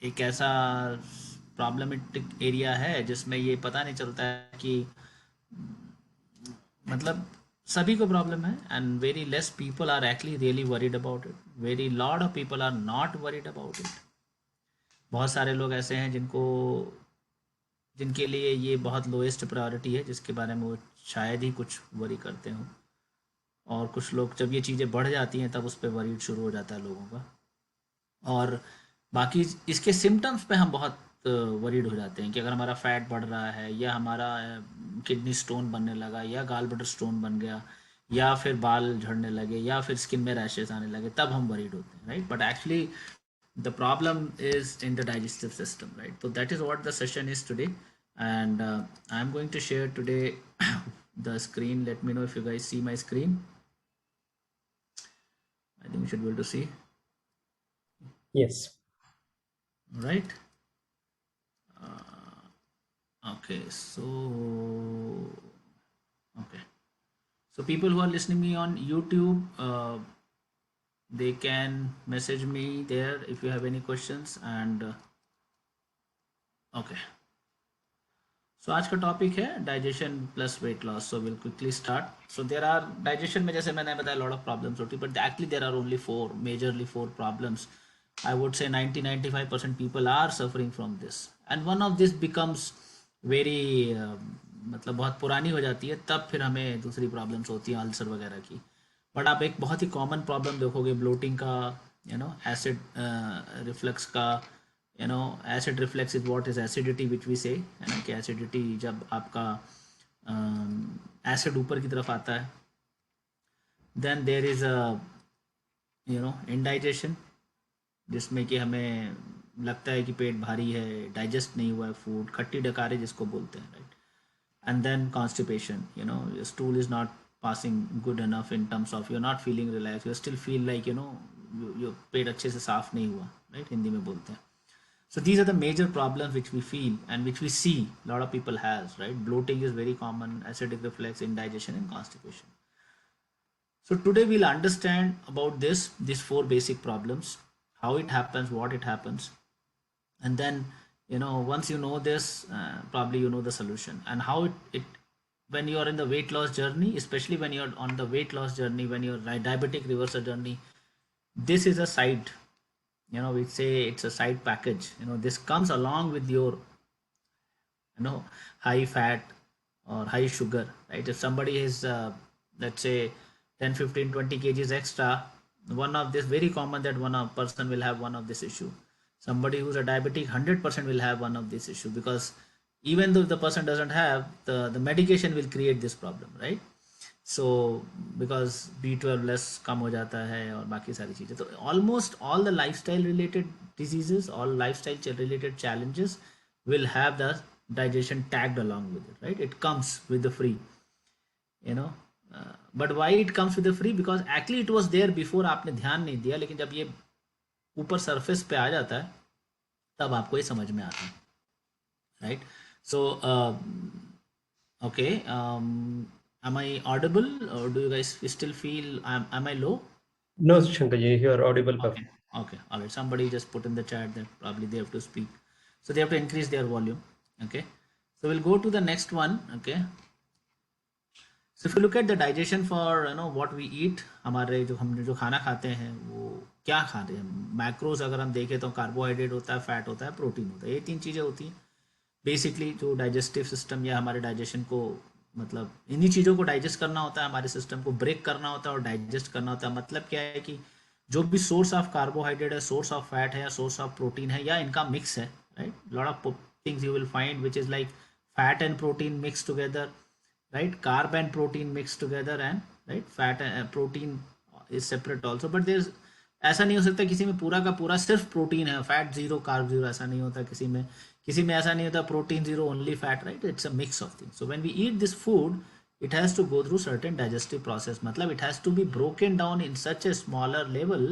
एक ऐसा problematic area है जिसमें ये पता नहीं चलता है कि मतलब सभी को प्रॉब्लम है, and very less people are actually really worried about it, very lot of people are not worried about it. बहुत सारे लोग ऐसे हैं जिनके लिए ये बहुत लोएस्ट प्रायोरिटी है, जिसके बारे में वो शायद ही कुछ वरी करते हों। और कुछ लोग जब ये चीज़ें बढ़ जाती हैं तब उस पर वरीड शुरू हो जाता है लोगों का। और बाकी इसके सिम्टम्स पे हम बहुत वरीड हो जाते हैं कि अगर हमारा फैट बढ़ रहा है, या हमारा किडनी स्टोन बनने लगा, या गाल ब्लैडर स्टोन बन गया, या फिर बाल झड़ने लगे, या फिर स्किन में रैशेस आने लगे, तब हम वरीड होते हैं, right? But actually the problem is in the digestive system, right? So that is what the session is today. And I'm going to share today the screen. Let me know if you guys see my screen. I think you should be able to see. Yes. Right. Okay, so okay, so people who are listening me on YouTube, they can message me there if you have any questions. And okay, so आज का topic है digestion plus weight loss. So will quickly start. So there are digestion में, जैसे मैंने बताया, lot of problems होती है, but actually there are only four, majorly four problems. I would say 90-95% people are suffering from this, and one of this becomes very मतलब बहुत पुरानी हो जाती है, तब फिर हमें दूसरी प्रॉब्लम्स होती हैं अल्सर वगैरह की। बट आप एक बहुत ही कॉमन प्रॉब्लम देखोगे ब्लोटिंग का, एसिड रिफ्लक्स का। Acid reflex is what is acidity which we say, है ना, कि एसिडिटी जब आपका एसिड ऊपर की तरफ आता है, then there is a indigestion, जिसमें कि हमें लगता है कि पेट भारी है, डाइजेस्ट नहीं हुआ है फूड, खट्टी डकारे जिसको बोलते हैं, right? And then constipation, stool is not passing good enough in terms of you're not feeling relaxed, you still feel like your पेट अच्छे से साफ नहीं हुआ, राइट? हिंदी में बोलते हैं। So these are the major problems which we feel and which we see a lot of people has, right? Bloating is very common, acidic reflux, indigestion, and constipation. So today we'll understand about these four basic problems, how it happens, what it happens, and then once you know this, probably you know the solution, and how it when you are in the weight loss journey, especially when you're on the weight loss journey, when you're diabetic reversal journey, this is a side, we say it's a side package. This comes along with your high fat or high sugar, right? If somebody is let's say 10, 15, 20 kgs extra, one of this very common that one of person will have one of this issue. Somebody who's a diabetic 100% will have one of this issue, because even though the person doesn't have the medication will create this problem, right? So because B12 less कम हो जाता है और बाकी सारी चीज़ें, तो almost all the lifestyle related diseases, all lifestyle related challenges will have the digestion tagged along with it, right? It comes with the free, you know but why it comes with the free? Because actually it was there before, आपने ध्यान नहीं दिया, लेकिन जब ये ऊपर surface पे आ जाता है तब आपको ये समझ में आता है, right? So okay, am I audible, or do you guys still feel am I low? No, Shankarji, you are audible. Okay, Perfect. okay, all right. Somebody just put in the chat that probably they have to speak, so they have to increase their volume. Okay, so we'll go to the next one. Okay, so if you look at the digestion for what we eat, हमारे हम जो खाना खाते हैं वो क्या खाते हैं, मैक्रोज अगर हम देखें तो कार्बोहाइड्रेट होता है, फैट होता है, प्रोटीन होता है, ये तीन चीज़ें होती हैं बेसिकली। जो डाइजेस्टिव सिस्टम या हमारे डाइजेशन को, मतलब इन्हीं चीज़ों को डाइजेस्ट करना होता है, हमारे सिस्टम को ब्रेक करना होता है और डाइजेस्ट करना होता है। मतलब क्या है कि जो भी सोर्स ऑफ कार्बोहाइड्रेट है, सोर्स ऑफ फैट है, या सोर्स ऑफ प्रोटीन है, या इनका मिक्स है, right? Lot of things you will find which is like fat and protein mix together, right? Carb and protein mixed together, and right, fat and protein is separate also, but there's ऐसा नहीं हो सकता किसी में पूरा का पूरा सिर्फ प्रोटीन है, फैट जीरो, कार्ब जीरो, ऐसा नहीं होता किसी में ऐसा नहीं होता protein zero only fat, right? It's a mix of things. So when we eat this food, it has to go through certain digestive process, मतलब it has to be broken down in such a smaller level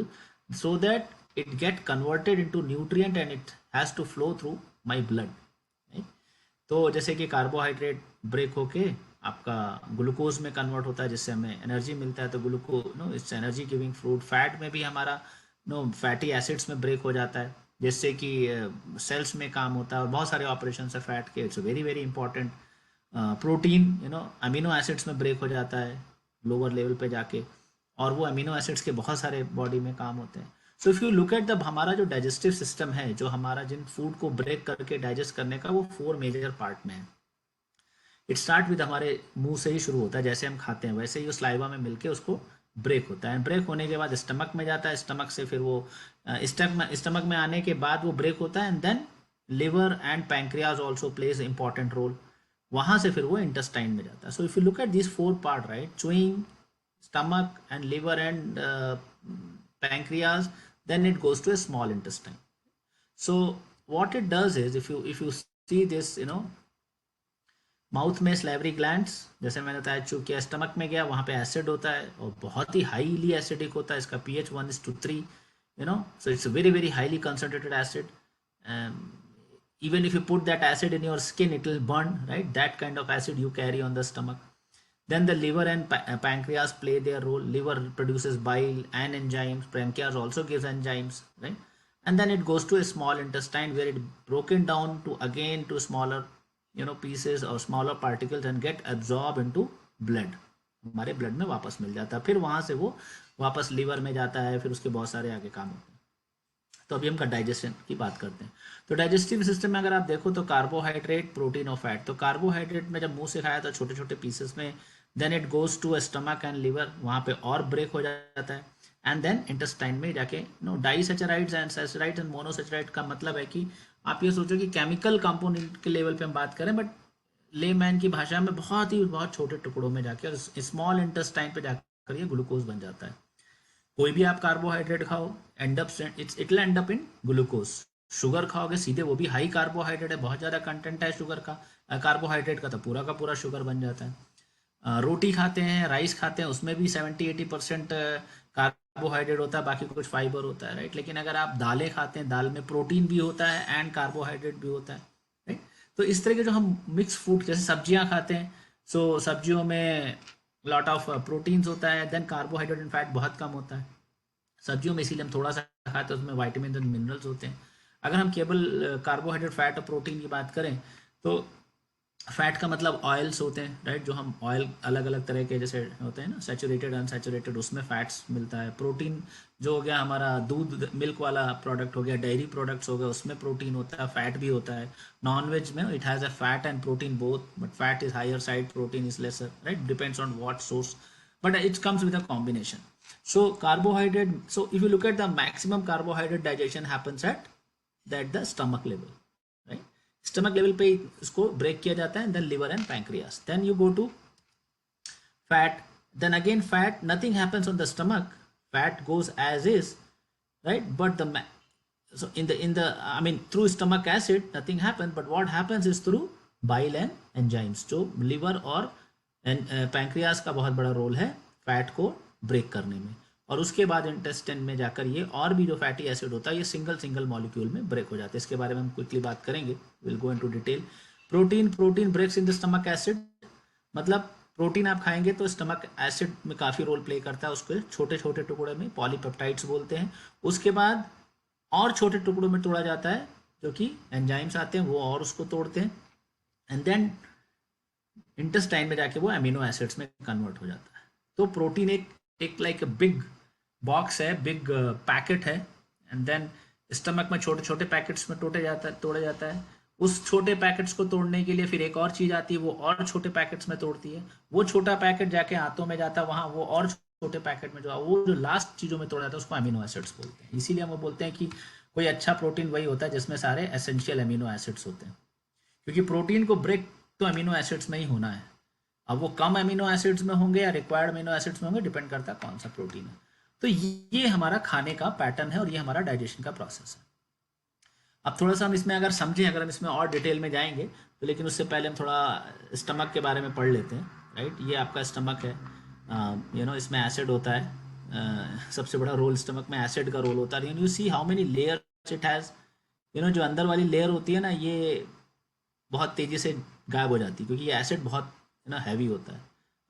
so that it get converted into nutrient and it has to flow through my blood, right? तो जैसे कि carbohydrate break होके आपका glucose में convert होता है, जिससे हमें एनर्जी मिलता है, तो gluco it's energy giving fruit. Fat में भी हमारा फैटी एसिड्स में ब्रेक हो जाता है, जिससे कि सेल्स में काम होता है और बहुत सारे ऑपरेशन है फैट के. It's very very important. Protein amino acids में ब्रेक हो जाता है लोअर लेवल पे जाके, और वो अमीनो एसिड्स के बहुत सारे बॉडी में काम होते हैं. So if you look at the हमारा जो डाइजेस्टिव सिस्टम है, जो हमारा जिन फूड को ब्रेक करके डाइजेस्ट करने का, वो 4 मेजर पार्ट में है. इट स्टार्ट विद हमारे मुंह से ही शुरू होता है, जैसे हम खाते हैं वैसे ही वो स्लाइवा में मिलके उसको ब्रेक होता है. ब्रेक होने के बाद स्टमक में जाता है, स्टमक से फिर वो स्टमक में आने के बाद वो ब्रेक होता है, and then liver and pancreas also plays important role. वहां से फिर वो इंटेस्टाइन में जाता है. So if you look at this 4 part, right, chewing, stomach and liver and pancreas, then it goes to a small intestine. So what it does is, if you see this, mouth में salivary glands, जैसे मैंने बताया, चूंकि stomach में गया वहाँ पे acid होता है और बहुत ही हाईली एसिडिक होता है. इसका pH 1:3, so it's a very very highly concentrated acid. Even if you put that acid in your skin, it will burn, right? That kind of acid you carry on the stomach. Then the liver and pancreas play their role. Liver produces bile and enzymes. Pancreas also gives enzymes, right? And then it goes to a small intestine where it broken down to again to smaller, pieces or smaller particles and get absorbed into blood. हमारे blood में वापस मिल जाता है. फिर वहां से वो वापस लीवर में जाता है. फिर उसके बहुत सारे आगे काम होते हैं. तो अभी हम डाइजेशन की बात करते हैं. तो डाइजेस्टिव सिस्टम में अगर आप देखो तो कार्बोहाइड्रेट, प्रोटीन और फैट. तो कार्बोहाइड्रेट में जब मुंह से खाया था छोटे छोटे पीसेस में, then it goes to stomach and liver, वहाँ पे और ब्रेक हो जाता है. एंड देन इंटेस्टाइन में जाके डाइसैचराइड्स एंड सैचराइड्स एंड मोनोसैचराइड का मतलब है कि आप ये सोचो कि केमिकल कंपोनेंट के लेवल पे हम बात करें, बट लेमैन की भाषा में बहुत छोटे टुकड़ों में जाके और स्मॉल इंटेस्टाइन पे जाकर ये ग्लूकोज बन जाता है. कोई भी आप कार्बोहाइड्रेट खाओ, it will and up in glucose. Sugar खाओगे सीधे, वो भी हाई कार्बोहाइड्रेट है, बहुत ज़्यादा कंटेंट है शुगर का, कार्बोहाइड्रेट का पूरा शुगर बन जाता है. रोटी खाते हैं, राइस खाते हैं, उसमें भी 70-80% कार्बोहाइड्रेट होता है, बाकी कुछ फाइबर होता है, राइट. लेकिन अगर आप दालें खाते हैं, दाल में प्रोटीन भी होता है एंड कार्बोहाइड्रेट भी होता है, राइट. तो इस तरह के जो हम मिक्स फूड, जैसे सब्जियां खाते हैं, सो सब्जियों में लॉट ऑफ प्रोटीन्स होता है, देन कार्बोहाइड्रेट एंड फैट बहुत कम होता है सब्जियों में, इसीलिए हम थोड़ा सा खाते हैं, उसमें वाइटामिन एंड मिनरल्स होते हैं. अगर हम केवल कार्बोहाइड्रेट, फैट और प्रोटीन की बात करें तो फैट का मतलब ऑयल्स होते हैं, राइट. जो हम ऑयल अलग अलग तरह के जैसे होते हैं ना, सैचुरेटेड, अनसैचुरेटेड, उसमें फैट्स मिलता है. प्रोटीन जो हो गया हमारा दूध, मिल्क वाला प्रोडक्ट हो गया, डेयरी प्रोडक्ट्स हो गए, उसमें प्रोटीन होता है, फैट भी होता है. नॉन वेज में it has a fat and protein both, but fat is higher side, protein is lesser, right. Depends on what source, but it comes with a combination. So carbohydrate, so if you look at the maximum carbohydrate digestion happens at the stomach level, right. Stomach level पे इसको break किया जाता है, then liver and pancreas. Then you go to fat, then again fat, nothing happens on the stomach, fat goes as is, right. But so in the I mean through stomach acid nothing happens, but what happens is through bile and enzymes. जो liver और pancreas का बहुत बड़ा role है fat को break करने में. और उसके बाद इंटेस्टाइन में जाकर ये और भी जो फैटी एसिड होता है ये सिंगल मॉलिक्यूल में ब्रेक हो जाते हैं. इसके बारे में हम क्विकली बात करेंगे, will go into detail. Protein breaks in the stomach acid, मतलब प्रोटीन आप खाएंगे तो स्टमक एसिड में काफ़ी रोल प्ले करता है, उसको छोटे छोटे टुकड़े में पॉलीपेप्टाइड्स बोलते हैं. उसके बाद और छोटे टुकड़ों में तोड़ा जाता है, जो कि एंजाइम्स आते हैं वो और उसको तोड़ते हैं, एंड देन इंटेस्टाइन में जाके वो अमीनो एसिड्स में कन्वर्ट हो जाता है. तो प्रोटीन एक लाइक बिग बॉक्स है, बिग पैकेट है, एंड देन स्टमक में छोटे छोटे पैकेट्स में तोड़ा जाता है. उस छोटे पैकेट्स को तोड़ने के लिए फिर एक और चीज़ आती है, वो और छोटे पैकेट्स में तोड़ती है. वो छोटा पैकेट जाके हाथों में जाता है, वहाँ वो और छोटे पैकेट में वो जो लास्ट चीज़ों में तोड़ा जाता है उसको अमीनो एसिड्स बोलते हैं. इसीलिए हम वो बोलते हैं कि कोई अच्छा प्रोटीन वही होता है जिसमें सारे एसेंशियल अमीनो एसिड्स होते हैं, क्योंकि प्रोटीन को ब्रेक तो अमीनो एसिड्स में ही होना है. अब वो कम अमीनो एसिड्स में होंगे या रिक्वायर्ड अमीनो एसिड्स में होंगे, डिपेंड करता है कौन सा प्रोटीन है. तो ये हमारा खाने का पैटर्न है और ये हमारा डाइजेशन का प्रोसेस है. अब थोड़ा सा हम इसमें अगर समझें, अगर हम इसमें और डिटेल में जाएंगे तो, लेकिन उससे पहले हम थोड़ा स्टमक के बारे में पढ़ लेते हैं, राइट. ये आपका स्टमक है, इसमें एसिड होता है. सबसे बड़ा रोल स्टमक में एसिड का रोल होता है. You see how many layer it has. जो अंदर वाली लेयर होती है ना, ये बहुत तेज़ी से गायब हो जाती है, क्योंकि ये एसिड बहुत हैवी होता है,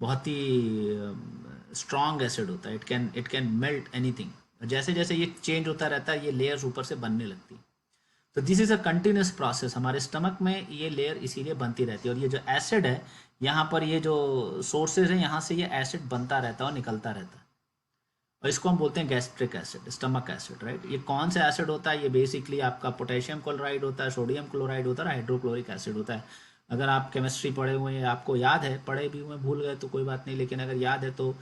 बहुत ही स्ट्रॉन्ग एसिड होता है. It can melt anything. जैसे जैसे ये चेंज होता रहता है, ये लेयर्स ऊपर से बनने लगती है. तो this is a continuous process, हमारे स्टमक में ये लेयर इसीलिए बनती रहती है। और ये जो एसिड है यहाँ पर, ये जो सोर्सेज है यहाँ से ये एसिड बनता रहता है और निकलता रहता है, और इसको हम बोलते हैं gastric acid, stomach acid, right. ये कौन सा एसिड होता है? ये बेसिकली आपका पोटेशियम क्लोराइड होता है, सोडियम क्लोराइड होता है, हाइड्रोक्लोरिक एसिड होता है। अगर आप केमिस्ट्री पढ़े हुए हैं, आपको याद है, पढ़े भी हुए भूल गए तो कोई बात नहीं, लेकिन अगर याद है तो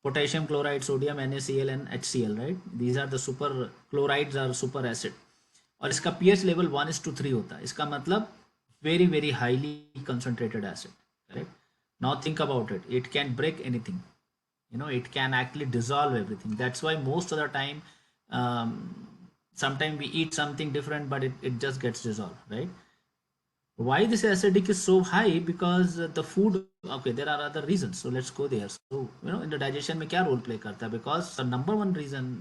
potassium chloride, sodium NaCl and HCl, right, these are the super chlorides are super acid. और इसका pH लेवल 1:3 होता है। इसका मतलब very very highly concentrated acid, correct. Now think about it, it can break anything, it can actually dissolve everything. That's why most of the time, sometimes we eat something different but it just gets dissolved, right? Why this acidic is so high? Because the food, okay, there are other reasons, so let's go there. So in the digestion में क्या role play करता है? Because the number one reason,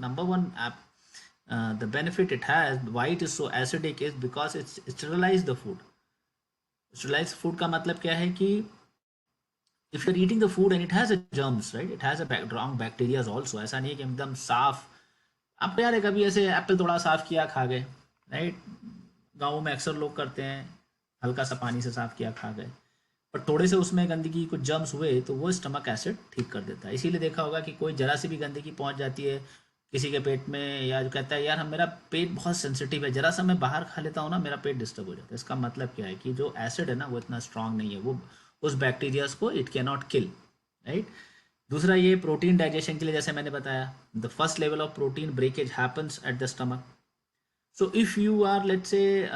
the benefit it has, why it is so acidic, is because it's sterilize the food. Sterilize food का मतलब क्या है कि if you're eating the food and it has a germs, right, it has a wrong bacteria also, ऐसा नहीं है कि एकदम साफ। आपको यार कभी ऐसे एप्पल थोड़ा साफ किया खा गए, राइट, गाँव में अक्सर लोग करते हैं, हल्का सा पानी से साफ किया खा गए, पर थोड़े से उसमें गंदगी, कुछ जर्म्स हुए तो वो स्टमक एसिड ठीक कर देता है। इसीलिए देखा होगा कि कोई जरा सी भी गंदगी पहुंच जाती है किसी के पेट में, या जो कहता है यार मेरा पेट बहुत सेंसिटिव है, जरा सा मैं बाहर खा लेता हूँ ना, मेरा पेट डिस्टर्ब हो जाता है। इसका मतलब क्या है कि जो एसिड है ना वो इतना स्ट्रांग नहीं है, वो उस बैक्टीरियाज को it can not kill, right. दूसरा, ये प्रोटीन डाइजेशन के लिए, जैसे मैंने बताया, the first level of protein breakage happens at the stomach. So if you are, let's say,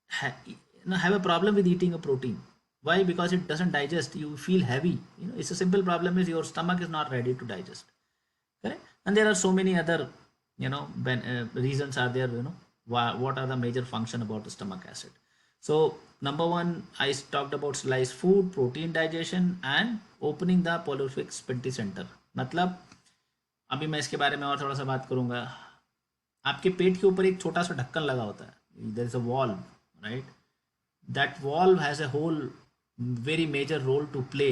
have a problem with eating a protein, why? Because it doesn't digest, you feel heavy, it's a simple problem, is your stomach is not ready to digest, correct. And there are so many other reasons are there, what are the major function about the stomach acid. So number one, I talked about sliced food, protein digestion, and opening the polyorific sphincter center. मतलब अभी मैं इसके बारे में और थोड़ा सा बात करूंगा। आपके पेट के ऊपर एक छोटा सा ढक्कन लगा होता है, there is a valve, right? That valve has a whole very major role to play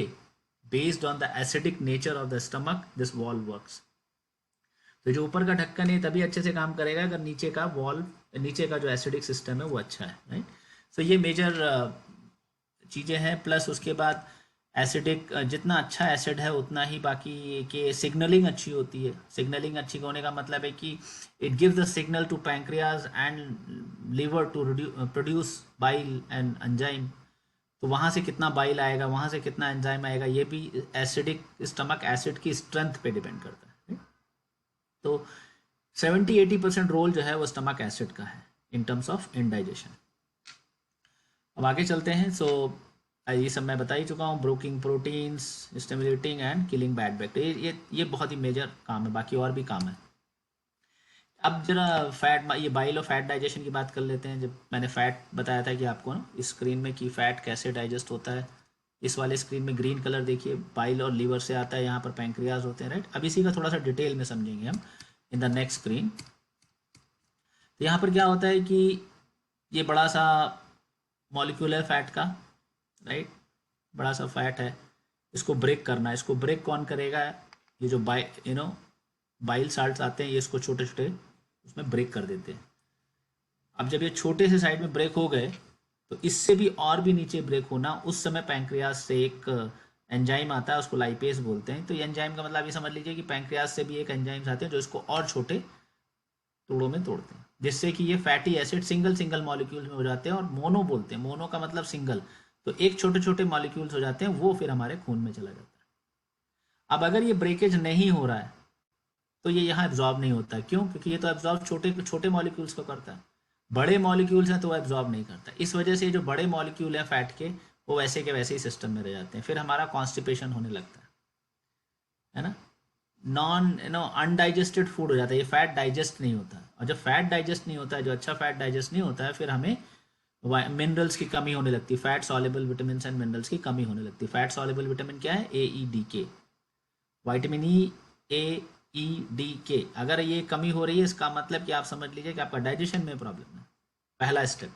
based on the acidic nature of the stomach. This valve works. तो जो ऊपर का ढक्कन है तभी अच्छे से काम करेगा अगर नीचे का वॉल्व, नीचे का जो एसिडिक सिस्टम है वो अच्छा है, राइट। सो ये मेजर चीज़ें हैं। प्लस उसके बाद एसिडिक, जितना अच्छा एसिड है उतना ही बाकी के सिग्नलिंग अच्छी होती है। सिग्नलिंग अच्छी होने का मतलब है कि it gives the signal to pancreas and liver to produce bile and enzyme. तो वहाँ से कितना बाइल आएगा, वहाँ से कितना एंजाइम आएगा, ये भी एसिडिक स्टमक एसिड की स्ट्रेंथ पे डिपेंड करता है। तो 70-80% रोल जो है वो स्टमक एसिड का है इन टर्म्स ऑफ इंडाइजेशन। अब आगे चलते हैं। सो ये सब मैं बता ही चुका हूँ, broking proteins, stimulating and killing bad bacteria, ये बहुत ही मेजर काम है, बाकी और भी काम है। अब जरा फैट, ये बाइल और फैट डाइजेशन की बात कर लेते हैं। जब मैंने फैट बताया था कि आपको ना स्क्रीन में कि फैट कैसे डाइजेस्ट होता है, इस वाले स्क्रीन में ग्रीन कलर देखिए, बाइल और लीवर से आता है, यहाँ पर पैंक्रियाज होते हैं, राइट। अब इसी का थोड़ा सा डिटेल में समझेंगे हम इन द नेक्स्ट स्क्रीन। तो यहाँ पर क्या होता है कि ये बड़ा सा मॉलिक्यूल है फैट का, राइट, बड़ा सा फैट है, इसको ब्रेक करना है। इसको ब्रेक कौन करेगा? ये जो बाइल साल्ट्स आते हैं, ये इसको छोटे छोटे उसमें ब्रेक कर देते हैं। अब जब ये छोटे से साइड में ब्रेक हो गए तो इससे भी और भी नीचे ब्रेक होना, उस समय पैंक्रियाज से एक एंजाइम आता है, उसको लाइपेज बोलते हैं। तो ये एंजाइम का मतलब ये समझ लीजिए कि पैंक्रियाज से भी एक एंजाइम्स आते हैं जो इसको और छोटे टुकड़ों में तोड़ते हैं, जिससे कि ये फैटी एसिड सिंगल मॉलिक्यूल्स में हो जाते हैं। और मोनो बोलते हैं, मोनो का मतलब सिंगल, तो एक छोटे छोटे मॉलिक्यूल्स हो जाते हैं, वो फिर हमारे खून में चला जाता है। अब अगर ये ब्रेकेज नहीं हो रहा है तो ये यहाँ एब्जॉर्ब नहीं होता है। क्यों? क्योंकि ये तो एब्जॉर्ब छोटे छोटे मॉलिक्यूल्स को करता है, बड़े मॉलिक्यूल्स हैं तो वो एब्जॉर्ब नहीं करता। इस वजह से जो बड़े मॉलिक्यूल हैं फैट के, वो वैसे के वैसे ही सिस्टम में रह जाते हैं, फिर हमारा कॉन्स्टिपेशन होने लगता है ना। अनडाइजेस्टेड फूड हो जाता है, ये फैट डाइजेस्ट नहीं होता है। और जब फैट डाइजेस्ट नहीं होता है, जो अच्छा फैट डाइजेस्ट नहीं होता है, फिर हमें मिनरल्स की कमी होने लगती है, fat soluble vitamin and minerals की कमी होने लगती है। फैट सॉल्युबल विटामिन क्या है? AEDK, vitamin AEDK। अगर ये कमी हो रही है, इसका मतलब कि आप समझ लीजिए कि आपका डाइजेशन में प्रॉब्लम है, पहला स्टेप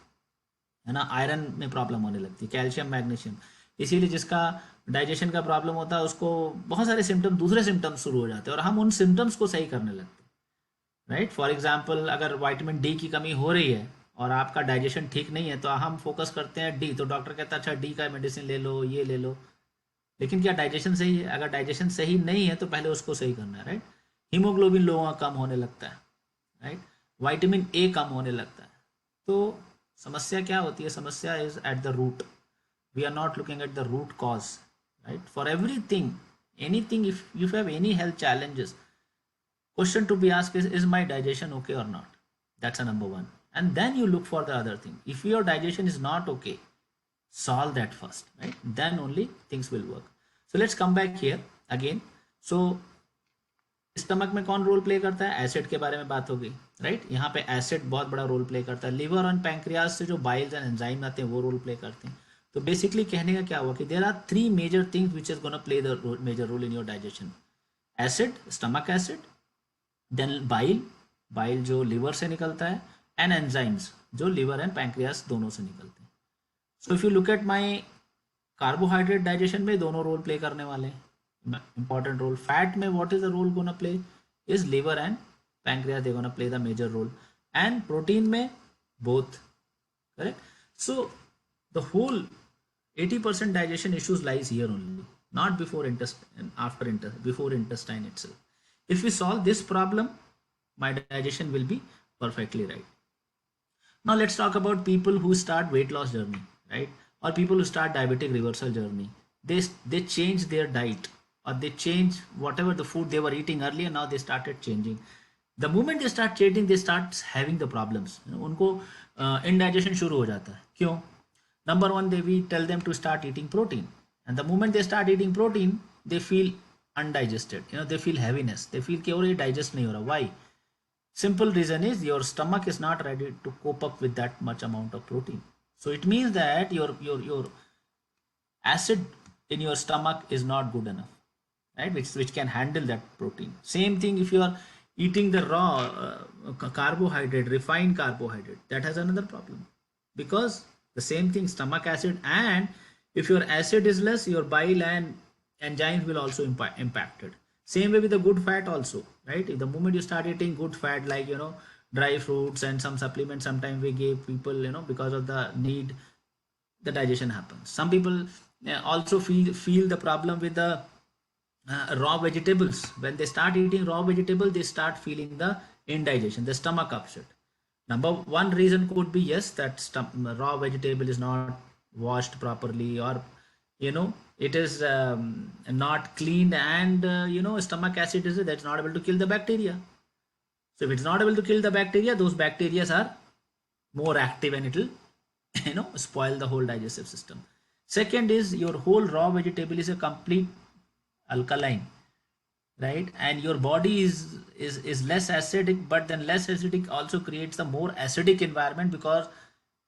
है ना। आयरन में प्रॉब्लम होने लगती है, कैल्शियम, मैग्नीशियम। इसीलिए जिसका डाइजेशन का प्रॉब्लम होता है उसको बहुत सारे सिम्टम, दूसरे सिम्टम्स शुरू हो जाते हैं और हम उन सिम्टम्स को सही करने लगते हैं। राइट. फॉर एग्जाम्पल अगर विटामिन डी की कमी हो रही है और आपका डाइजेशन ठीक नहीं है तो हम फोकस करते हैं डी, तो डॉक्टर कहता है अच्छा डी का मेडिसिन ले लो, ये ले लो. लेकिन क्या डाइजेशन सही है? अगर डाइजेशन सही नहीं है तो पहले उसको सही करना है. राइट. हीमोग्लोबिन लोगों का कम होने लगता है. राइट. विटामिन ए कम होने लगता है. तो समस्या क्या होती है? समस्या is at the root. We are not looking at the root cause. Right. For everything, anything, if you have any health challenges, question to be asked is my digestion okay or not? That's a number one. And then you look for the other thing. If your digestion is not okay, solve that first, right? Then only things will work. So let's come back here again. So stomach में कौन role play करता है? Acid के बारे में बात होगी. Right. यहाँ पे एसिड बहुत बड़ा रोल प्ले करता है. लिवर और पैंक्रियास से जो बाइल्स एंड एंजाइम आते हैं वो रोल प्ले करते हैं. तो बेसिकली कहने का क्या हुआ कि there are 3 major things which is gonna play the major role in your digestion. Acid, stomach acid, then bile जो लिवर से निकलता है, एंड एंजाइम्स जो लिवर एंड पैंक्रियास दोनों से निकलते हैं. So if you look at my carbohydrate digestion में दोनों रोल प्ले करने वाले हैं, important role. Fat में what is the role gonna play? Is liver and pancreas, they gonna play the major role. And protein में both. Correct. So the whole 80% digestion issues lies here only, not before intestine, before intestine itself. If we solve this problem, my digestion will be perfectly right. Now let's talk about people who start weight loss journey, right? Or people who start diabetic reversal journey. They change their diet, or they change whatever the food they were eating earlier. Now they started changing. The moment they start changing, they start having the problems. उनको indigestion शुरू हो जाता है. क्यों? Number one, we tell them to start eating protein, and the moment they start eating protein, they feel undigested. They feel heaviness. They feel कि और ये digest नहीं हो रहा. Why? Simple reason is your stomach is not ready to cope up with that much amount of protein. So it means that your acid in your stomach is not good enough, right? Which can handle that protein. Same thing if you are eating the raw carbohydrate, refined carbohydrate, that has another problem, because the same thing, stomach acid, and if your acid is less, your bile and enzymes will also impacted. Same way with the good fat also, right? If the moment you start eating good fat, like dry fruits and some supplements, sometimes we give people, because of the need, the digestion happens. Some people also feel the problem with the raw vegetables. When they start eating raw vegetable, they start feeling the indigestion, the stomach upset. Number one reason could be, yes, that raw vegetable is not washed properly, or it is not cleaned, and stomach acid is that's not able to kill the bacteria. So if it's not able to kill the bacteria, those bacteria are more active, and it will spoil the whole digestive system. Second is, your whole raw vegetable is a complete alkaline, right? And your body is less acidic, but then less acidic also creates a more acidic environment, because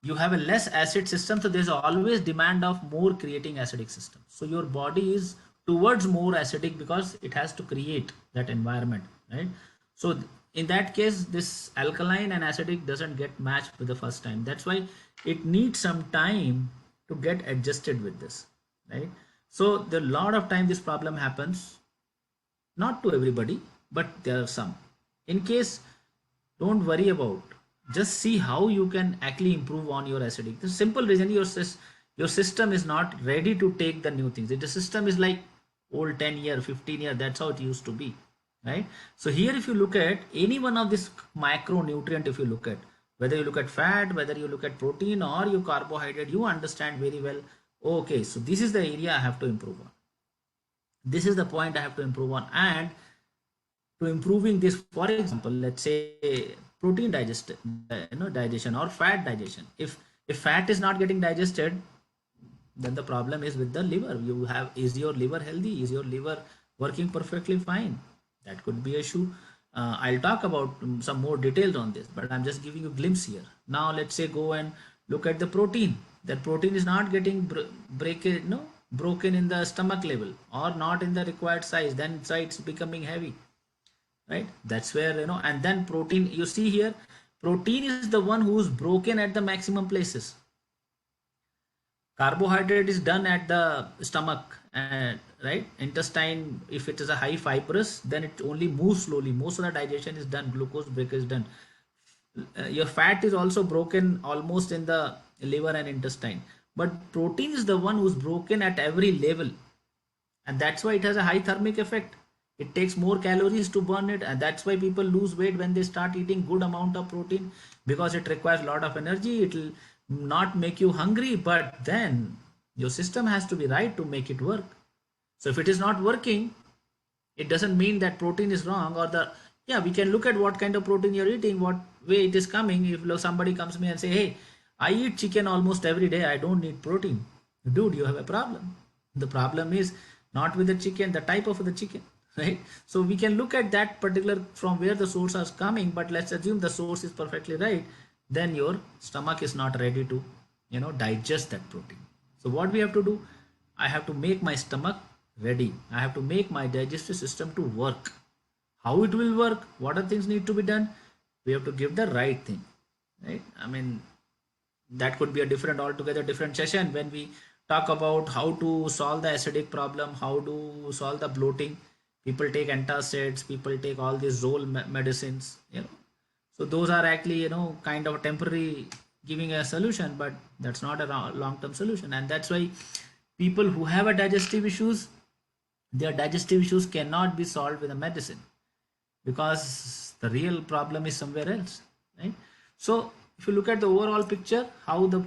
you have a less acid system, so there's always demand of more creating acidic system. So your body is towards more acidic because it has to create that environment, right? So in that case, this alkaline and acidic doesn't get matched with the first time. That's why it needs some time to get adjusted with this, right? So the lot of time this problem happens, not to everybody, but there are some. In case, don't worry about, just see how you can actually improve on your acidic. The simple reason, your system is not ready to take the new things. The system is like old 10-year, 15-year, that's how it used to be, right? So here, if you look at any one of this micronutrient, if you look at, whether you look at fat, whether you look at protein or your carbohydrate, you understand very well, okay, so this is the area I have to improve on. This is the point I have to improve on. And to improving this, for example, let's say protein digestion or fat digestion. If fat is not getting digested, then the problem is with the liver. Is your liver healthy? Is your liver working perfectly fine? That could be an issue. I'll talk about some more details on this, but I'm just giving you a glimpse here. Now let's say go and look at the protein. That protein is not getting broken in the stomach level, or not in the required size. Then it's becoming heavy, right? That's where and then protein, you see here, protein is the one who's broken at the maximum places. Carbohydrate is done at the stomach, and right? Intestine, if it is a high fibrous, then it only moves slowly. Most of the digestion is done, glucose break is done. Your fat is also broken almost in the liver and intestine, but protein is the one who's broken at every level, and that's why it has a high thermic effect. It takes more calories to burn it, and that's why people lose weight when they start eating good amount of protein, because it requires a lot of energy. It will not make you hungry, but then your system has to be right to make it work. So if it is not working, it doesn't mean that protein is wrong, or the, yeah, we can look at what kind of protein you're eating, what way it is coming. If somebody comes to me and say, hey, I eat chicken almost every day, I don't need protein, dude, you have a problem. The problem is not with the chicken, the type of the chicken, right? So we can look at that particular from where the source is coming, but let's assume the source is perfectly right, then your stomach is not ready to digest that protein. So what we have to do, I have to make my stomach ready. I have to make my digestive system to work. How it will work, what are things need to be done, we have to give the right thing, right? I mean, that could be a different, altogether different session when we talk about how to solve the acidic problem, how to solve the bloating. People take antacids, people take all these Zol medicines, so those are actually kind of temporary, giving a solution, but that's not a long-term solution. And that's why people who have a digestive issues, their digestive issues cannot be solved with a medicine, because the real problem is somewhere else, right? So if you look at the overall picture, how the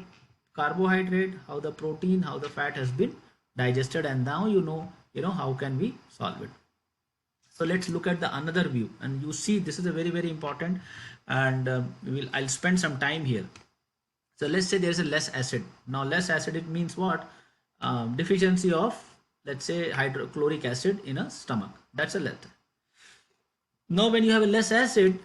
carbohydrate, how the protein, how the fat has been digested, and now how can we solve it. So let's look at the another view, and you see this is a very, very important, and I'll spend some time here. So let's say there's a less acid. Now less acid, it means what? Deficiency of, let's say, hydrochloric acid in a stomach. That's a letter. Now when you have a less acid,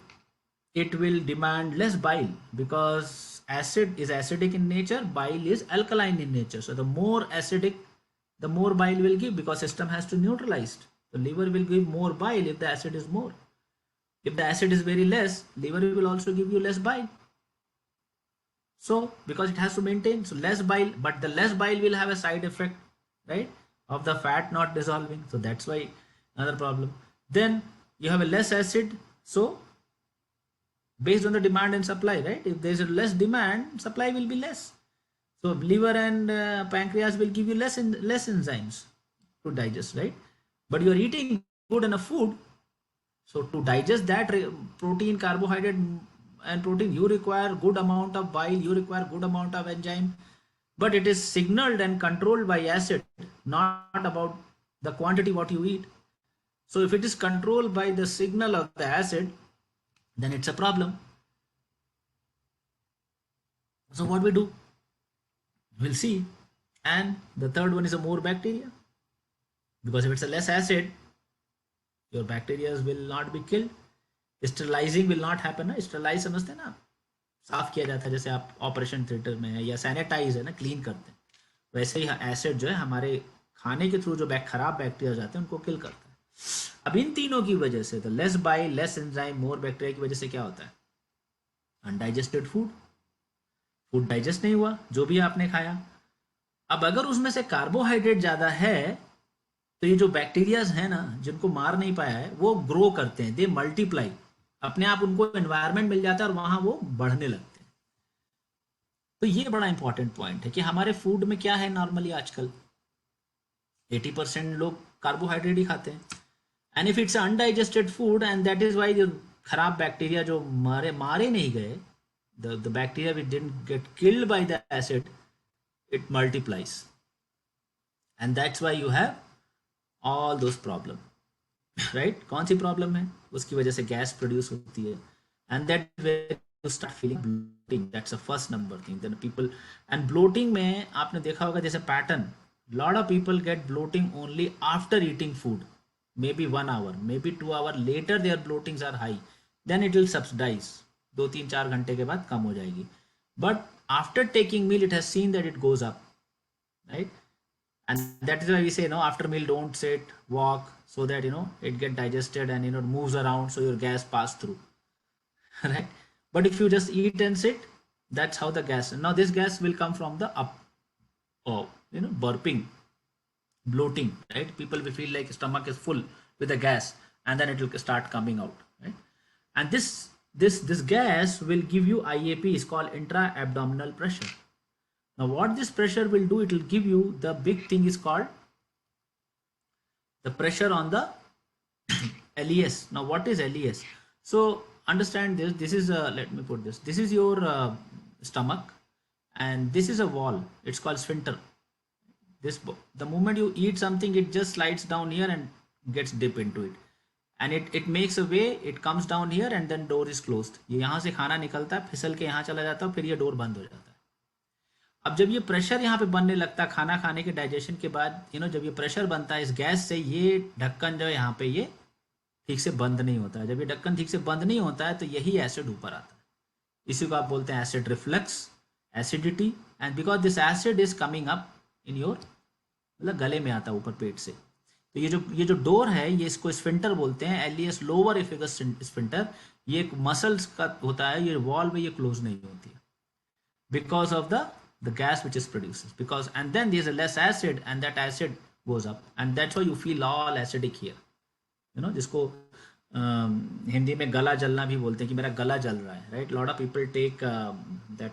it will demand less bile, because acid is acidic in nature, bile is alkaline in nature. So the more acidic, the more bile will give, because system has to neutralize. The liver will give more bile if the acid is more. If the acid is very less, liver will also give you less bile. So because it has to maintain, so less bile, but the less bile will have a side effect, right, of the fat not dissolving. So that's why another problem. Then you have a less acid, so based on the demand and supply, right? If there's a less demand, supply will be less. So liver and pancreas will give you less enzymes to digest, right? But you are eating good enough food, so to digest that protein, carbohydrate, and protein, you require good amount of bile, you require good amount of enzyme, but it is signaled and controlled by acid, not about the quantity what you eat. So if it is controlled by the signal of the acid, then it's a problem. So what we do, we'll see. And the third one is a more bacteria, because if it's a less acid, your bacteria will not be killed. Sterilizing will not happen ना. Sterilize समझते हैं ना, साफ किया जाता है, जैसे आप ऑपरेशन थिएटर में है, या सैनिटाइज है ना, क्लीन करते हैं, वैसे ही एसिड जो है हमारे खाने के थ्रू जो खराब बैक्टीरिया जाते हैं उनको किल करता है. अब इन तीनों की वजह से, तो लेस बाइल, लेस एंजाइम, मोर बैक्टीरिया की वजह से क्या होता है? अनडाइजेस्टेड फूड, फूड डाइजेस्ट नहीं हुआ जो भी आपने खाया. अब अगर उसमें से कार्बोहाइड्रेट ज्यादा है, तो ये जो बैक्टीरियाज है ना, जिनको मार नहीं पाया है, वो ग्रो करते हैं, दे मल्टीप्लाई, अपने आप उनको एनवायरनमेंट मिल जाता है और वहां वो बढ़ने लगते हैं. तो ये बड़ा इंपॉर्टेंट पॉइंट है कि हमारे फूड में क्या है. नॉर्मली आजकल 80% लोग कार्बोहाइड्रेट ही खाते हैं, and if it's undigested food, and that is why जो खराब बैक्टीरिया जो मारे नहीं गए, the bacteria which didn't get killed by the acid, it multiplies, and that's why you have all those problem, right? कौन सी प्रॉब्लम है? उसकी वजह से गैस प्रोड्यूस होती है, and that where you start feeling bloating. That's the first number thing. Then people, and bloating में आपने देखा होगा जैसे pattern, lot of people get bloating only after eating food, maybe 1 hour, maybe 2 hour later their bloatings are high, then it will subside, 2-3-4 घंटे के बाद कम हो जाएगी. But after taking meal, it has seen that it goes up, right? And that is why we say, after meal don't sit, walk, so that it get digested and it moves around, so your gas pass through, right? But if you just eat and sit, that's how the gas. Now this gas will come from the up, burping. bloating, right? People will feel like stomach is full with the gas, and then it will start coming out, right? And this gas will give you IAP, is called intra abdominal pressure. Now what this pressure will do, it will give you the big thing is called the pressure on the LES. Now what is LES? So understand this. This is let me put this. This is your stomach, and this is a wall. It's called sphincter. The moment you eat something, it just slides down here and gets dip into it, and it makes a way. It comes down here and then door is closed. ये यहाँ से खाना निकलता है, फिसल के यहाँ चला जाता है, फिर ये डोर बंद हो जाता है. अब जब ये प्रेशर यहाँ पे बनने लगता है खाना खाने के डाइजेशन के बाद, जब ये प्रेशर बनता है इस गैस से, ये ढक्कन जो है यहाँ पे ये ठीक से बंद नहीं होता है. जब ये ढक्कन ठीक से बंद नहीं होता है तो यही एसिड ऊपर आता है. इसी को आप बोलते हैं acid reflux, acidity. And because this acid is coming up in your, मतलब गले में आता है ऊपर पेट से. तो ये जो डोर है, ये इसको स्फिंटर बोलते हैं, LES लोअर एफिगस स्फिंटर. ये एक मसल्स का होता है, ये वॉल में ये क्लोज नहीं होती है because of the gas which is produced, because and then there's a less acid and that acid goes up, and that's why you feel all acidic here, जिसको हिंदी में गला जलना भी बोलते हैं कि मेरा गला जल रहा है, right? Lot of people take that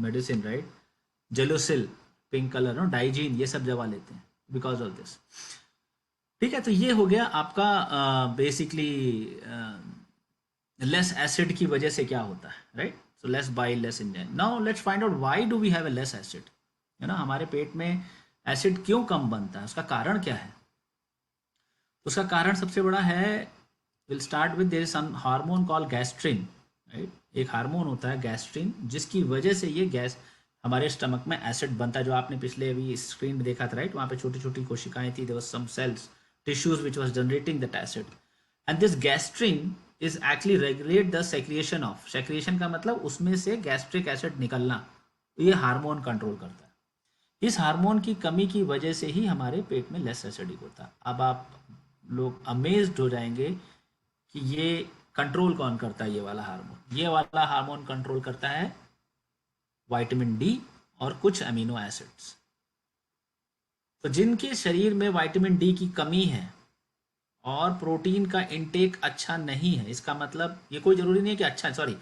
medicine, right? Gelusil, pink colour, Digene, ये सब दवा लेते हैं बिकॉज ऑफ दिस. ठीक है, तो ये हो गया आपका बेसिकली लेस एसिड की वजह से क्या होता है, right? So less bile, less ingest. Now let's find out why do we have a less acid. हमारे पेट में एसिड क्यों कम बनता है, उसका कारण क्या है? उसका कारण सबसे बड़ा है, we'll start with there is some hormone called gastrin, right? एक हार्मोन होता है गैस्ट्रिन, जिसकी वजह से ये गैस हमारे स्टमक में एसिड बनता है. जो आपने पिछले अभी स्क्रीन में देखा था, राइट? वहाँ पे छोटी छोटी कोशिकाएं थी, there was some cells, tissues which was generating that acid, and this gastrin is actually regulate the secretion of. secretion का मतलब उसमें से गैस्ट्रिक एसिड निकलना, ये हार्मोन कंट्रोल करता है. इस हार्मोन की कमी की वजह से ही हमारे पेट में लेस एसिडिक होता है. अब आप लोग अमेज्ड हो जाएंगे कि ये कंट्रोल कौन करता है. ये वाला हार्मोन कंट्रोल करता है विटामिन डी और कुछ अमीनो एसिड्स. तो जिनके शरीर में विटामिन डी की कमी है और प्रोटीन का इनटेक अच्छा नहीं है, इसका मतलब ये कोई जरूरी नहीं है कि अच्छा, सॉरी,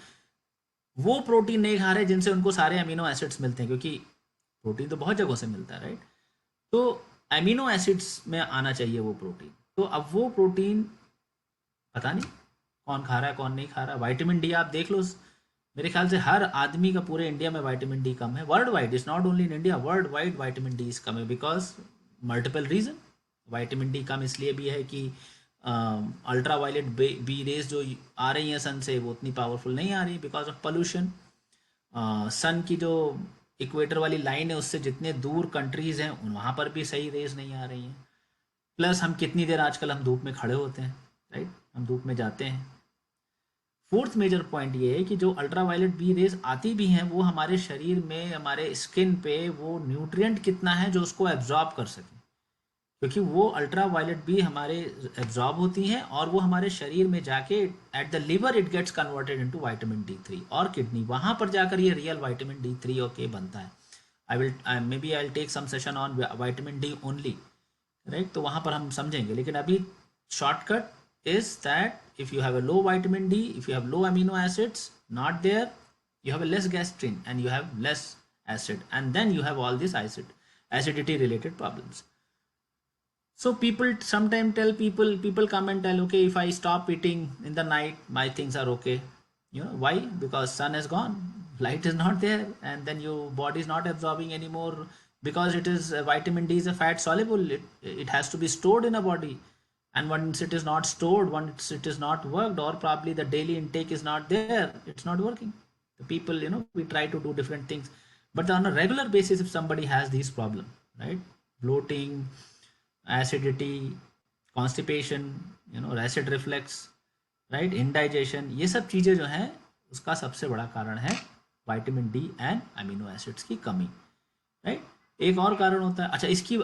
वो प्रोटीन नहीं खा रहे जिनसे उनको सारे अमीनो एसिड्स मिलते हैं, क्योंकि प्रोटीन तो बहुत जगहों से मिलता है, राइट? तो अमीनो एसिड्स में आना चाहिए वो प्रोटीन. तो अब वो प्रोटीन पता नहीं कौन खा रहा है कौन नहीं खा रहा. विटामिन डी आप देख लो, मेरे ख्याल से हर आदमी का पूरे इंडिया में विटामिन डी कम है. Worldwide, it's not only in India, worldwide vitamin D is कम है because multiple reason. Vitamin D कम इसलिए भी है कि अल्ट्रा वायलेट बी रेज जो आ रही हैं सन से, वो उतनी पावरफुल नहीं आ रही बिकॉज ऑफ पोल्यूशन. सन की जो इक्वेटर वाली लाइन है उससे जितने दूर कंट्रीज़ हैं वहाँ पर भी सही रेज नहीं आ रही हैं. प्लस हम कितनी देर आजकल हम धूप में खड़े होते हैं, राइट? हम धूप में जाते हैं. फोर्थ मेजर पॉइंट ये है कि जो अल्ट्रा वायलेट बी रेज आती भी हैं वो हमारे शरीर में, हमारे स्किन पे वो न्यूट्रिएंट कितना है जो उसको एब्जॉर्ब कर सके, क्योंकि वो अल्ट्रा वायलेट बी हमारे एब्जॉर्ब होती हैं और वो हमारे शरीर में जाके at the liver it gets converted into vitamin D3 और किडनी, वहाँ पर जाकर ये रियल विटामिन D3 ओके बनता है. I will take some session on vitamin D only, right? तो वहाँ पर हम समझेंगे, लेकिन अभी shortcut is that if you have a low vitamin D, if you have low amino acids not there, you have a less gastrin and you have less acid, and then you have all these acidity related problems. So people sometimes tell people come and tell, okay, if I stop eating in the night my things are okay. Why? Because sun is gone, light is not there, and then your body is not absorbing anymore, because it is vitamin D is a fat soluble, it has to be stored in a body. And once it is not stored, once it is not worked, or probably the daily intake is not there, it's not working. The people, we try to do different things, but on a regular basis, if somebody has these problems, right? Bloating, acidity, constipation, acid reflux, right? Indigestion, ये सब चीजें जो हैं उसका सबसे बड़ा कारण है vitamin D and amino acids की कमी, राइट? एक और कारण होता है, अच्छा, इसकी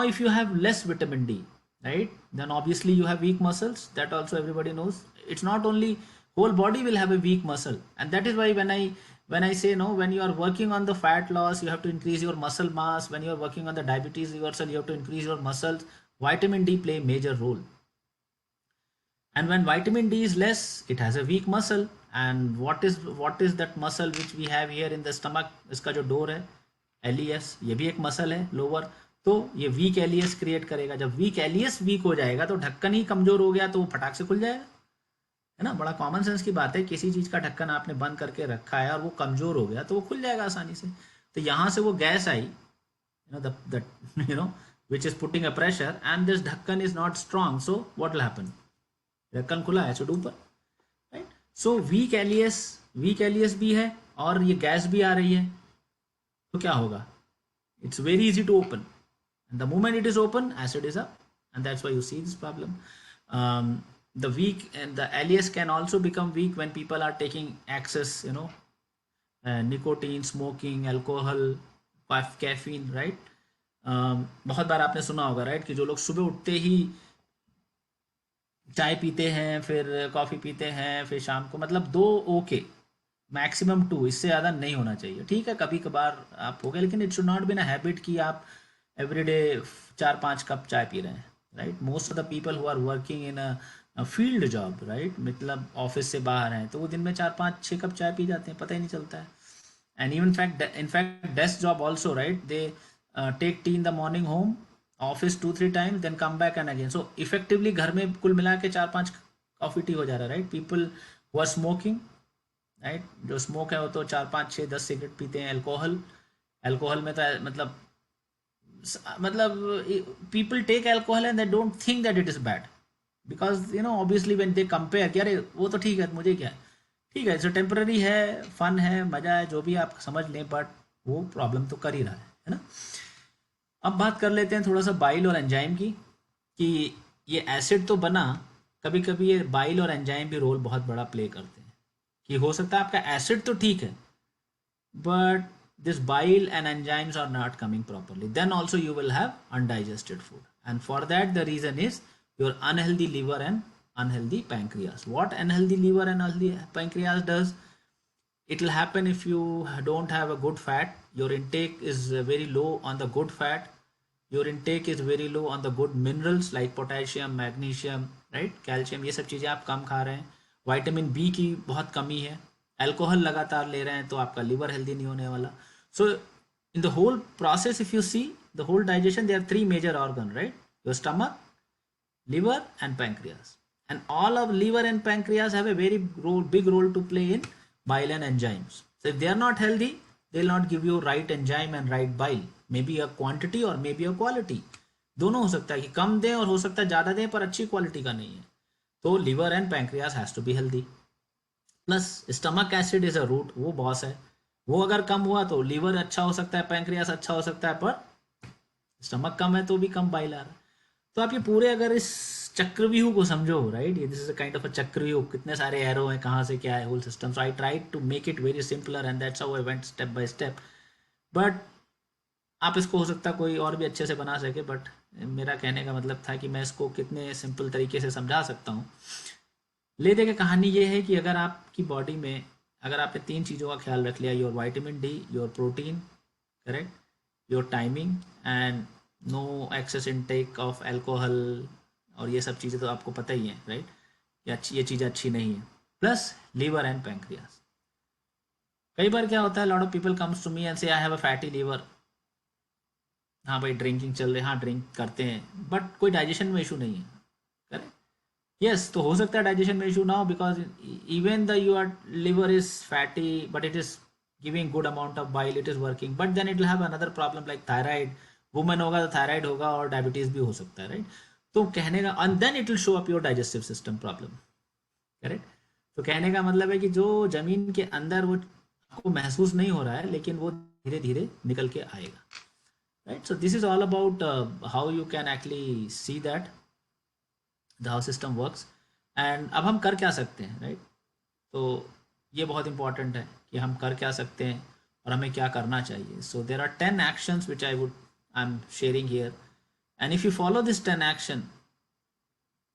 if you have less vitamin D, right, then obviously you have weak muscles. That also everybody knows. It's not only whole body will have a weak muscle, and that is why when I when I say no, when you are working on the fat loss, you have to increase your muscle mass. When you are working on the diabetes reversal, you have to increase your muscles. Vitamin D play a major role. And when vitamin D is less, it has a weak muscle. And what is that muscle which we have here in the stomach? इसका जो door है, LES, ये भी एक muscle है lower. तो ये week LES create करेगा. जब वीक LES वीक हो जाएगा तो ढक्कन ही कमजोर हो गया तो वो फटाक से खुल जाएगा, है ना. बड़ा कॉमन सेंस की बात है. किसी चीज का ढक्कन आपने बंद करके रखा है और वो कमजोर हो गया तो वो खुल जाएगा आसानी से. तो यहाँ से वो gas I, the you know which is putting a pressure, and this ढक्कन is not strong, so what will happen? ढक्कन खुला है, एसिड ऊपर, राइट. सो वीक एलियस भी है और ये गैस भी आ रही है, तो क्या होगा? It's very easy to open, and the moment it is open, acid is up, and that's why you see this problem. The weak and the LES can also become weak when people are taking excess, nicotine, smoking, alcohol, caffeine, right? बहुत बार आपने सुना होगा, right, कि जो लोग सुबह उठते ही चाय पीते हैं, फिर कॉफ़ी पीते हैं, फिर शाम को, मतलब 2 ओके, मैक्सिमम 2, इससे ज़्यादा नहीं होना चाहिए. ठीक है, कभी कभार आप हो गए, लेकिन it should not be a habit कि आप एवरीडे 4-5 कप चाय पी रहे हैं, right. Most of the people who are working in a field job, right, मतलब ऑफिस से बाहर हैं, तो वो दिन में 4-5-6 कप चाय पी जाते हैं, पता ही नहीं चलता है. And even infact desk job also, right, they take tea in the morning home, office 2-3 times, then come back and again. So effectively घर में कुल मिला के 4-5 कॉफ़ी टी हो जा रहा है, right. People who are smoking, right, जो स्मोक है वो तो 4-5-6-10 सिगरेट पीते हैं. एल्कोहल में तो मतलब people take alcohol and they don't think that it is bad, because obviously when they compare कि अरे वो तो ठीक है, मुझे क्या है, ठीक है, जो टेम्पररी है, फन है, मजा है, जो भी आप समझ लें, बट वो प्रॉब्लम तो कर ही रहा है ना. अब बात कर लेते हैं थोड़ा सा बाइल और एंजाइम की, कि ये एसिड तो बना, कभी कभी ये बाइल और एंजाइम भी रोल बहुत बड़ा प्ले करते हैं. कि हो सकता है आपका एसिड तो ठीक है, but this bile and enzymes are not coming properly, then also you will have undigested food, and for that the reason is your unhealthy liver and unhealthy pancreas. What unhealthy liver and unhealthy pancreas does, it will happen if you don't have a good fat, your intake is very low on the good fat, your intake is very low on the good minerals like potassium, magnesium, right, calcium, ये सब चीज़ें आप कम खा रहे हैं. Vitamin B की बहुत कमी है, अल्कोहल लगातार ले रहे हैं, तो आपका लिवर हेल्दी नहीं होने वाला. So in the whole process, if you see the whole digestion, there are 3 major organ, right, your stomach, liver and pancreas, and all of liver and pancreas have a very big role to play in bile and enzymes. So if they are not healthy, they will not give you right enzyme and right bile, maybe a quantity or maybe a quality. दोनों हो सकता है कि कम दें और हो सकता है ज़्यादा दें पर अच्छी क्वालिटी का नहीं है. तो liver and pancreas has to be healthy. Plus stomach acid is a root, वो बॉस है, वो अगर कम हुआ तो लीवर अच्छा हो सकता है, पैंक्रियास अच्छा हो सकता है, पर स्टमक कम है तो भी कम बाइल आ रहा है. तो आप ये पूरे अगर इस चक्रव्यूह को समझो, राइट, ये this is a kind of a Chakravyuh, कितने सारे एरो हैं, कहाँ से क्या है, whole system. So I try to make it very simpler and that's how I went step by step. But आप इसको हो सकता है कोई और भी अच्छे से बना सके, बट मेरा कहने का मतलब था कि मैं इसको कितने सिंपल तरीके से समझा सकता हूँ. ले दे के कहानी ये है कि अगर आपकी बॉडी में, अगर आपने 3 चीज़ों का ख्याल रख लिया, your vitamin D, your protein, correct, your timing, and no excess intake of alcohol, और ये सब चीज़ें तो आपको पता ही हैं, राइट, ये चीज़ें अच्छी नहीं है. Plus liver and pancreas. कई बार क्या होता है, lot of people comes to me and say I have a fatty liver. हाँ भाई, ड्रिंकिंग चल रही है, हाँ ड्रिंक करते हैं, बट कोई डाइजेशन में इशू नहीं है, करेक्ट. Yes, तो हो सकता है डाइजेशन में इशू ना हो, because even the your liver is fatty but it is giving good amount of bile, it is working, but then it will have another problem like thyroid. Women होगा तो thyroid होगा और diabetes भी हो सकता है, राइट. तो कहने का, and then it will show up your digestive system problem, correct. तो कहने का मतलब है कि जो जमीन के अंदर वो आपको महसूस नहीं हो रहा है, लेकिन वो धीरे धीरे निकल के आएगा, right. So this is all about how you can actually see that the how system works. And अब हम कर क्या सकते हैं, राइट. तो ये बहुत इंपॉर्टेंट है कि हम कर क्या सकते हैं और हमें क्या करना चाहिए. So there are 10 actions which I am sharing here, and if you follow this 10 action,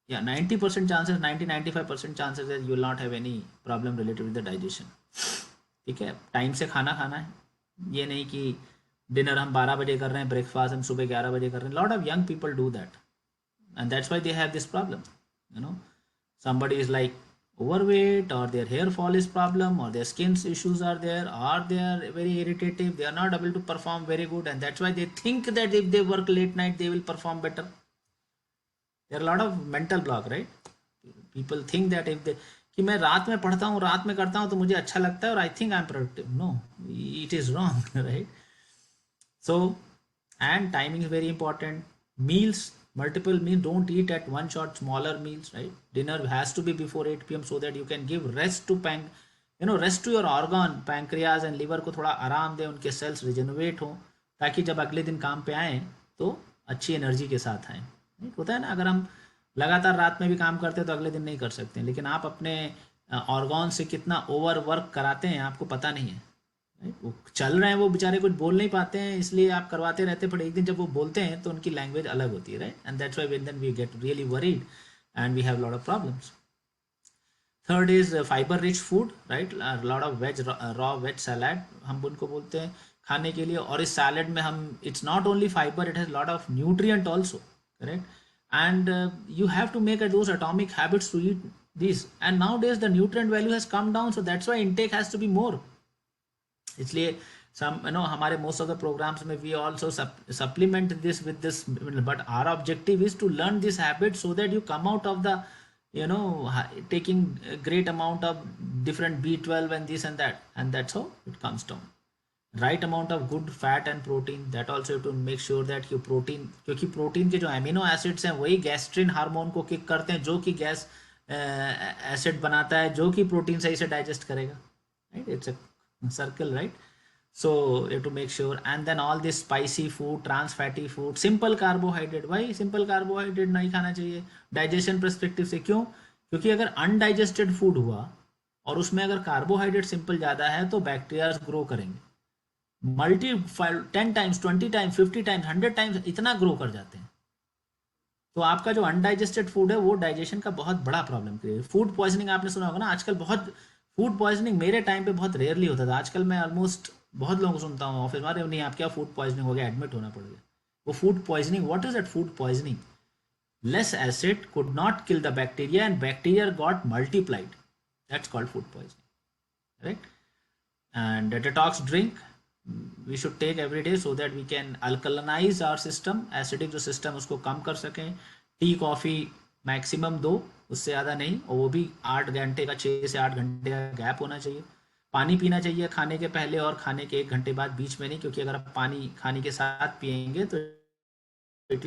या 90% chances, 90-95% chances that you will not have any problem related with the digestion. ठीक है, टाइम से खाना खाना है, ये नहीं कि डिनर हम 12 बजे कर रहे हैं, ब्रेकफास्ट हम सुबह 11 बजे कर रहे हैं. Lot of young people do that and that's why they have this problem, you know. Somebody is like overweight, or their hair fall is problem, or their skin issues are there, or they are very irritative, they are not able to perform very good, and that's why they think that if they work late night they will perform better. There are a lot of mental block, right? People think that if they कि मैं रात में पढ़ता हूँ, रात में करता हूँ तो मुझे अच्छा लगता है और I think I am productive. No, it is wrong, right? So, and timing is very important. Meals, multiple meals, don't eat at one shot, smaller meals, right? Dinner has to be before 8 p.m. so that you can give rest to rest to your organ, pancreas and liver को थोड़ा आराम दें, उनके sales regenerate हो, ताकि जब अगले दिन काम पे आए तो अच्छी एनर्जी के साथ आए. होता है ना, अगर हम लगातार रात में भी काम करते हैं तो अगले दिन नहीं कर सकते, लेकिन आप अपने ऑर्गन से कितना ओवर वर्क कराते हैं आपको पता नहीं है. वो चल रहे हैं, वो बेचारे कुछ बोल नहीं पाते हैं, इसलिए आप करवाते रहते हैं, पर एक दिन जब वो बोलते हैं तो उनकी लैंग्वेज अलग होती है, right? And that's why then we get really worried and we have lot of problems. Third is fibre rich food, right? Lot of veg, raw veg salad हम उनको बोलते हैं खाने के लिए, और इस सैलड में हम, it's not only fibre, it has lot of nutrient also, correct? And you have to make those atomic habits to eat these, and nowadays the nutrient value has come down, so that's why intake has to be more. इसलिए हमारे most of the programmes में we also supplement this with this, but our objective is to learn this habit so that you come out of the taking a great amount of different B12 and this and that, and that's how it comes down. Right amount of good fat and protein, that also to make sure that you protein, क्योंकि protein के जो amino acids हैं वही gastrin hormone को kick करते हैं, जो कि गैस एसिड बनाता है, जो कि प्रोटीन सही से डाइजेस्ट करेगा, right? It's a circle, right? So you have to make sure. And then all this spicy food, trans fatty food, simple carbohydrate. Why simple carbohydrate नहीं खाना चाहिए डाइजेशन परस्पेक्टिव से? क्यों? क्योंकि अगर अनडाइजेस्टेड फूड हुआ और उसमें अगर कार्बोहाइड्रेट सिंपल ज़्यादा है तो बैक्टीरिया ग्रो करेंगे, multi 10 times, 20 times, 50 times, 100 times इतना ग्रो कर जाते हैं. तो आपका जो अनडाइजेस्टेड फूड है वो डाइजेशन का बहुत बड़ा प्रॉब्लम क्रिएट. फूड पॉइजनिंग आपने सुना होगा ना, आजकल बहुत फूड पॉइजनिंग मेरे टाइम पे बहुत रेयरली होता था, आजकल मैं ऑलमोस्ट बहुत लोगों को सुनता हूँ ऑफिस में, नहीं आप क्या फूड पॉइजनिंग हो गया, एडमिट होना पड़ गया. वो food poisoning, what is that food poisoning? Less acid could not kill the bacteria and bacteria got multiplied, that's called food poisoning, right? And detox drink we should take every day so that we can alkalinise our system, acidic जो system उसको कम कर सकें. Tea coffee maximum 2, उससे ज़्यादा नहीं, और वो भी 8 घंटे का, 6 से 8 घंटे का गैप होना चाहिए. पानी पीना चाहिए खाने के पहले और खाने के 1 घंटे बाद, बीच में नहीं, क्योंकि अगर आप पानी खाने के साथ पिएंगे तो it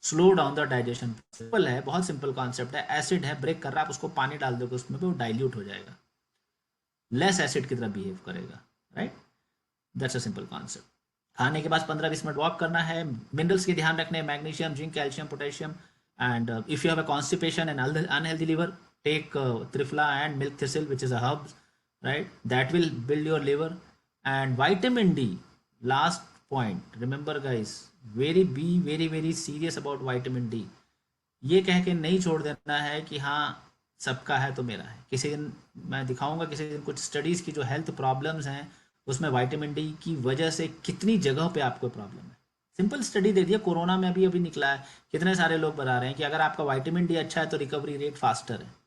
slow down the digestion. Simple है, बहुत सिंपल कॉन्सेप्ट है. एसिड है, ब्रेक कर रहा है, आप उसको पानी डाल दोगे उसमें, वो डाइल्यूट हो जाएगा, लेस एसिड की तरह बिहेव करेगा, right? That's a simple concept. खाने के बाद 15-20 मिनट वॉक करना है. मिनरल्स के ध्यान रखने, magnesium, zinc, calcium, potassium. And if you have a constipation and unhealthy liver, take triphala and milk thistle which is a herb, right? That will build your liver. And vitamin D, last point, remember guys, be very serious about vitamin D. ये कह के नहीं छोड़ देना है कि हाँ सबका है तो मेरा है. किसी दिन मैं दिखाऊंगा, किसी दिन कुछ स्टडीज़ की जो हेल्थ प्रॉब्लम्स हैं उसमें विटामिन डी की वजह से कितनी जगहों पे आपको प्रॉब्लम है. सिंपल स्टडी दे दिया, कोरोना में अभी निकला है, कितने सारे लोग बता रहे हैं कि अगर आपका विटामिन डी अच्छा है तो रिकवरी रेट फास्टर है,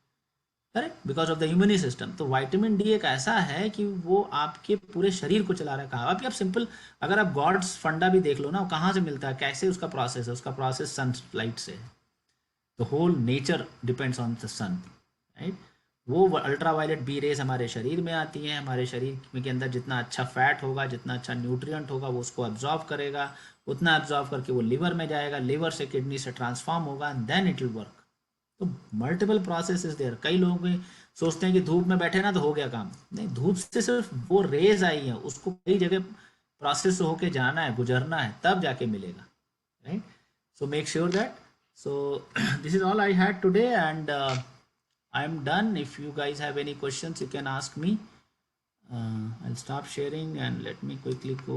correct? Because of the immune system. तो विटामिन डी एक ऐसा है कि वो आपके पूरे शरीर को चला रहा है. कहाँ अभी आप सिंपल, अगर आप गॉड्स फंडा भी देख लो ना, कहाँ से मिलता है, कैसे उसका प्रोसेस है? उसका प्रोसेस सनलाइट से है. The whole nature depends on the sun, right? वो अल्ट्रावायलेट बी रेज हमारे शरीर में आती हैं. हमारे शरीर के अंदर जितना अच्छा फैट होगा, जितना अच्छा न्यूट्रिएंट होगा, वो उसको एब्जॉर्ब करेगा, उतना एब्जॉर्ब करके वो लिवर में जाएगा, लिवर से किडनी से ट्रांसफॉर्म होगा, and then it will work. तो मल्टीपल प्रोसेस इज देयर. कई लोग भी सोचते हैं कि धूप में बैठे ना तो हो गया काम. नहीं, धूप से सिर्फ वो रेज आई है, उसको कई जगह प्रोसेस होके जाना है, गुजरना है, तब जाके मिलेगा, right? So make sure that. So this is all I had today and I am done. If you guys have any questions you can ask me. I'll stop sharing and let me quickly go